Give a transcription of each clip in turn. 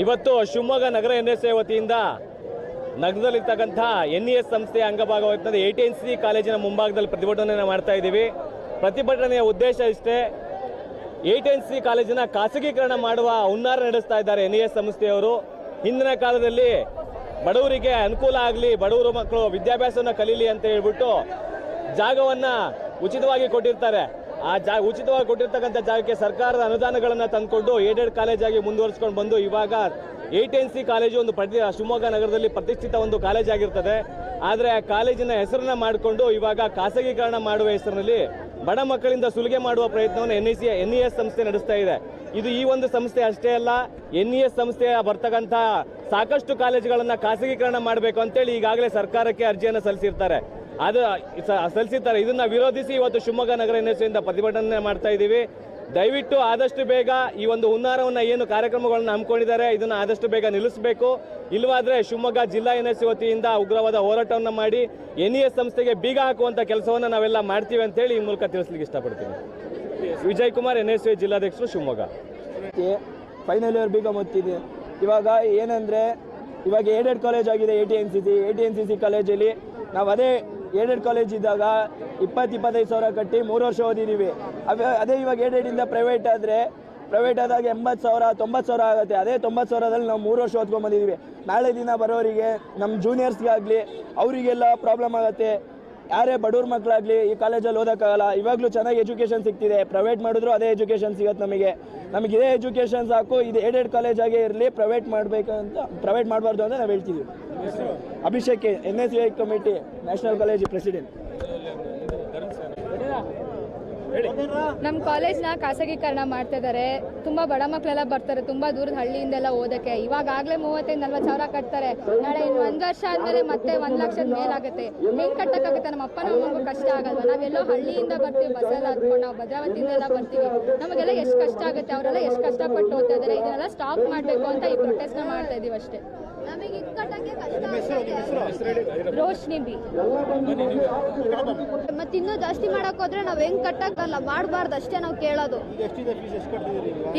ಇವತ್ತು ಶಿವಮೊಗ್ಗ ನಗರ NSA ವತಿಯಿಂದ ನಗರದಲ್ಲಿರ್ತಕ್ಕಂಥ NES ಸಂಸ್ಥೆಯ ಅಂಗಭಾಗವಾದ 18C ಕಾಲೇಜಿನ ಮುಂಭಾಗದಲ್ಲಿ ಪ್ರತಿಭಟನೆಯನ್ನು ಮಾಡ್ತಾ ಇದ್ದೀವಿ. ಪ್ರತಿಭಟನೆಯ ಉದ್ದೇಶ ಇಷ್ಟೇ, 18C ಕಾಲೇಜಿನ ಖಾಸಗೀಕರಣ ಮಾಡುವ ಹುನ್ನಾರ ನಡೆಸ್ತಾ ಇದ್ದಾರೆ NES ಸಂಸ್ಥೆಯವರು. ಹಿಂದಿನ ಕಾಲದಲ್ಲಿ ಬಡವರಿಗೆ ಅನುಕೂಲ ಆಗಲಿ, ಬಡವರು ಮಕ್ಕಳು ವಿದ್ಯಾಭ್ಯಾಸವನ್ನು ಕಲೀಲಿ ಅಂತ ಹೇಳ್ಬಿಟ್ಟು ಜಾಗವನ್ನು ಉಚಿತವಾಗಿ ಕೊಟ್ಟಿರ್ತಾರೆ. ಆ ಉಚಿತವಾಗಿ ಕೊಟ್ಟಿರ್ತಕ್ಕಂಥ ಜಾಗಕ್ಕೆ ಸರ್ಕಾರದ ಅನುದಾನಗಳನ್ನು ತಂದುಕೊಂಡು ಏಡೆಡ್ ಕಾಲೇಜಾಗಿ ಮುಂದುವರಿಸ್ಕೊಂಡು ಬಂದು ಇವಾಗ 18C ಕಾಲೇಜು ಒಂದು ಶಿವಮೊಗ್ಗ ನಗರದಲ್ಲಿ ಪ್ರತಿಷ್ಠಿತ ಒಂದು ಕಾಲೇಜ್ ಆಗಿರ್ತದೆ. ಆದರೆ ಆ ಕಾಲೇಜಿನ ಹೆಸರನ್ನ ಮಾಡಿಕೊಂಡು ಇವಾಗ ಖಾಸಗೀಕರಣ ಮಾಡುವ ಹೆಸರಿನಲ್ಲಿ ಬಡ ಮಕ್ಕಳಿಂದ ಸುಲಿಗೆ ಮಾಡುವ ಪ್ರಯತ್ನವನ್ನು NES ಸಂಸ್ಥೆ ನಡೆಸ್ತಾ ಇದೆ. ಇದು ಈ ಒಂದು ಸಂಸ್ಥೆ ಅಷ್ಟೇ ಅಲ್ಲ, NES ಸಂಸ್ಥೆಯ ಬರ್ತಕ್ಕಂಥ ಸಾಕಷ್ಟು ಕಾಲೇಜುಗಳನ್ನು ಖಾಸಗೀಕರಣ ಮಾಡಬೇಕು ಅಂತೇಳಿ ಈಗಾಗಲೇ ಸರ್ಕಾರಕ್ಕೆ ಅರ್ಜಿಯನ್ನು ಸಲ್ಲಿಸಿರ್ತಾರೆ. ಇದನ್ನ ವಿರೋಧಿಸಿ ಇವತ್ತು ಶಿವಮೊಗ್ಗ ನಗರ NSA ಇಂದ ಪ್ರತಿಭಟನೆ ಮಾಡ್ತಾ ಇದ್ದೀವಿ. ದಯವಿಟ್ಟು ಆದಷ್ಟು ಬೇಗ ಈ ಒಂದು ಹುನ್ನಾರವನ್ನು ಏನು ಕಾರ್ಯಕ್ರಮಗಳನ್ನು ಹಮ್ಮಿಕೊಂಡಿದ್ದಾರೆ ಇದನ್ನು ಆದಷ್ಟು ಬೇಗ ನಿಲ್ಲಿಸಬೇಕು. ಇಲ್ಲವಾದರೆ ಶಿವಮೊಗ್ಗ ಜಿಲ್ಲಾ NSA ವತಿಯಿಂದ ಉಗ್ರವಾದ ಹೋರಾಟವನ್ನು ಮಾಡಿ NES ಸಂಸ್ಥೆಗೆ ಬೀಗ ಹಾಕುವಂಥ ಕೆಲಸವನ್ನು ನಾವೆಲ್ಲ ಮಾಡ್ತೀವಿ ಅಂತೇಳಿ ಈ ಮೂಲಕ ತಿಳಿಸ್ಲಿಕ್ಕೆ ಇಷ್ಟಪಡ್ತೀನಿ. ವಿಜಯ್ ಕುಮಾರ್, NSA ಜಿಲ್ಲಾಧ್ಯಕ್ಷರು, ಶಿವಮೊಗ್ಗ. ಫೈನಲ್ ಇಯರ್ ಬೀಗ ಮುತ್ತಿದೆ. ಇವಾಗ ಏನಂದರೆ ಇವಾಗ ಏಡೆಡ್ ಕಾಲೇಜ್ ಆಗಿದೆ ATNCC ಕಾಲೇಜಲ್ಲಿ. ನಾವು ಅದೇ ಏಡೆಡ್ ಕಾಲೇಜ್ ಇದ್ದಾಗ 20-25 ಸಾವಿರ ಕಟ್ಟಿ 3 ವರ್ಷ ಓದಿದ್ದೀವಿ. ಅದೇ ಇವಾಗ ಏಡೆಡಿಂದ ಪ್ರೈವೇಟ್ ಆದಾಗ 80 ಸಾವಿರ 90 ಸಾವಿರ ಆಗುತ್ತೆ. ಅದೇ 90 ಸಾವಿರದಲ್ಲಿ ನಾವು 3 ವರ್ಷ ಓದ್ಕೊಂಡ್ಬಂದಿದ್ದೀವಿ. ನಾಳೆ ದಿನ ಬರೋರಿಗೆ ನಮ್ಮ ಜೂನಿಯರ್ಸ್ಗಾಗಲಿ ಅವರಿಗೆಲ್ಲ ಪ್ರಾಬ್ಲಮ್ ಆಗುತ್ತೆ. ಯಾರೇ ಬಡವ್ರ ಮಕ್ಕಳಾಗಲಿ ಈ ಕಾಲೇಜಲ್ಲಿ ಓದೋಕ್ಕಾಗಲ್ಲ. ಇವಾಗಲೂ ಚೆನ್ನಾಗಿ ಎಜುಕೇಷನ್ ಸಿಗ್ತಿದೆ. ಪ್ರೈವೇಟ್ ಮಾಡಿದ್ರು ಅದೇ ಎಜುಕೇಷನ್ ಸಿಗುತ್ತೆ ನಮಗೆ ಇದೇ ಎಜುಕೇಷನ್ ಸಾಕು. ಇದು ಏಡೆಡ್ ಕಾಲೇಜ್ ಆಗೇ ಇರಲಿ, ಪ್ರೈವೇಟ್ ಮಾಡಬಾರ್ದು ಅಂತ ನಾವು ಹೇಳ್ತಿದ್ವಿ. Abhishek, NSA committee national college president. ನಮ್ಮ ಕಾಲೇಜ್ನ ಖಾಸಗೀಕರಣ ಮಾಡ್ತಾ ಇದ್ದಾರೆ. ತುಂಬ ಬಡ ಮಕ್ಕಳೆಲ್ಲ ಬರ್ತಾರೆ, ತುಂಬ ದೂರದ ಹಳ್ಳಿಯಿಂದೆಲ್ಲ ಓದೋಕ್ಕೆ. ಇವಾಗಲೇ 35-40 ಸಾವಿರ ಕಟ್ತಾರೆ. ನಾಳೆ ಇನ್ನು 1 ವರ್ಷ ಆದಮೇಲೆ ಮತ್ತೆ 1 ಲಕ್ಷದ ಮೇಲಾಗುತ್ತೆ. ಹೆಂಗೆ ಕಟ್ಟೋಕ್ಕಾಗುತ್ತೆ? ನಮ್ಮ ಅಪ್ಪನ ನಮಗೂ ಕಷ್ಟ ಆಗಲ್ವ? ನಾವೆಲ್ಲೋ ಹಳ್ಳಿಯಿಂದ ಬರ್ತೀವಿ, ಬಸ್ಸೆಲ್ಲ ಹತ್ಕೊಂಡು ನಾವು ಭದ್ರಾವತಿಯಿಂದೆಲ್ಲ ಬರ್ತೀವಿ. ನಮಗೆಲ್ಲ ಎಷ್ಟು ಕಷ್ಟ ಆಗುತ್ತೆ, ಅವರೆಲ್ಲ ಎಷ್ಟು ಕಷ್ಟಪಟ್ಟು ಓದ್ತಾ ಇದ್ದಾರೆ. ಇದನ್ನೆಲ್ಲ ಸ್ಟಾಪ್ ಮಾಡಬೇಕು ಅಂತ ಈ ಪ್ರೊಟೆಸ್ಟ್ನ ಮಾಡ್ತಾ ಇದ್ದೀವಿ ಅಷ್ಟೇ. ನಮಗೆ ರೋಶ್ನಿ ಬಿ. ಮತ್ತೆ ಇನ್ನೂ ಜಾಸ್ತಿ ಮಾಡಕ್ ಹೋದ್ರೆ ನಾವ್ ಹೆಂಗ್ ಕಟ್ಟಕ್ಕಲ್ಲ, ಮಾಡಬಾರ್ದು ಅಷ್ಟೇ ನಾವು ಕೇಳೋದು.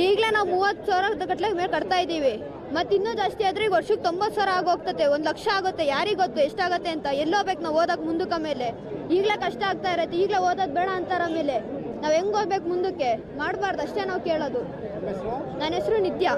ಈಗಲೇ ನಾವು 30 ಸಾವಿರ ಗಟ್ಟಲೆ ಮೇಲೆ ಕಟ್ತಾ ಇದೀವಿ. ಮತ್ತೆ ಇನ್ನೂ ಜಾಸ್ತಿ ಆದ್ರೆ ಈಗ ವರ್ಷಕ್ಕೆ 90 ಸಾವಿರ ಆಗೋಗ್ತದೆ, 1 ಲಕ್ಷ ಆಗುತ್ತೆ. ಯಾರಿಗ್ ಗೊತ್ತು ಎಷ್ಟಾಗತ್ತೆ ಅಂತ? ಎಲ್ಲೋಗ್ಬೇಕು ನಾವು ಓದಕ್ ಮುಂದಕ್ಕ ಮೇಲೆ? ಈಗಲೇ ಕಷ್ಟ ಆಗ್ತಾ ಇರತ್ತೆ, ಈಗಲೇ ಓದೋದು ಬೇಡ ಅಂತಾರ ಮೇಲೆ ನಾವ್ ಹೆಂಗ್ ಹೋಗ್ಬೇಕು ಮುಂದಕ್ಕೆ? ಮಾಡಬಾರ್ದು ಅಷ್ಟೇ ನಾವು ಕೇಳೋದು. ನನ್ನ ಹೆಸರು ನಿತ್ಯ.